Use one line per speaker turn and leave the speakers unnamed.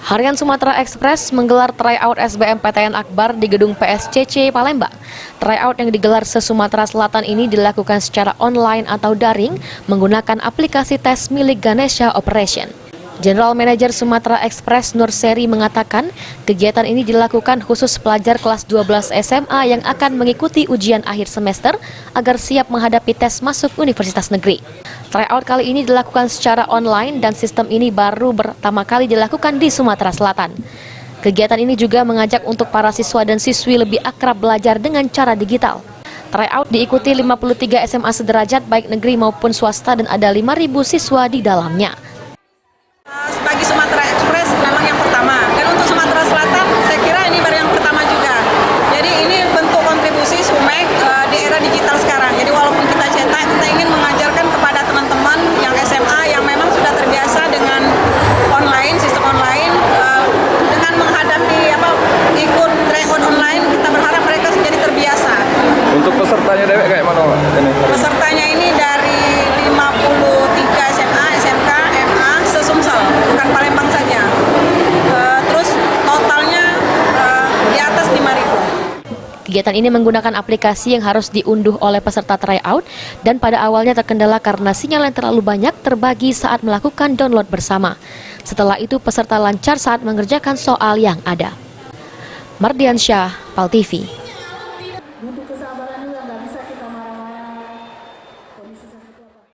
Harian Sumatera Express menggelar tryout SBMPTN Akbar di gedung PSCC Palembang. Tryout yang digelar se-Sumatera Selatan ini dilakukan secara online atau daring menggunakan aplikasi tes milik Ganesha Operation. General Manager Sumatera Express Nur Seri mengatakan kegiatan ini dilakukan khusus pelajar kelas 12 SMA yang akan mengikuti ujian akhir semester agar siap menghadapi tes masuk universitas negeri. Tryout kali ini dilakukan secara online dan sistem ini baru pertama kali dilakukan di Sumatera Selatan. Kegiatan ini juga mengajak untuk para siswa dan siswi lebih akrab belajar dengan cara digital. Tryout diikuti 53 SMA sederajat baik negeri maupun swasta dan ada 5.000 siswa di dalamnya.
Bagi Sumatera Express memang yang pertama, dan untuk Sumatera Selatan saya kira ini baru yang pertama juga. Jadi ini bentuk kontribusi SUMEK di era digital sekarang. Jadi walaupun kita cetak, kita ingin mengajarkan kepada teman-teman yang SMA yang memang sudah terbiasa dengan online, sistem online, dengan menghadapi ikut tryout online, kita berharap mereka menjadi terbiasa.
Untuk pesertanya dewek kayak mana Pak?
Pesertanya ini dari 53 SMA, SMK, MA, se-Sumsel, bukan Palembang saja. Terus totalnya di atas 5.000.
Kegiatan ini menggunakan aplikasi yang harus diunduh oleh peserta tryout dan pada awalnya terkendala karena sinyal yang terlalu banyak terbagi saat melakukan download bersama. Setelah itu peserta lancar saat mengerjakan soal yang ada. Mardiansyah, PAL TV.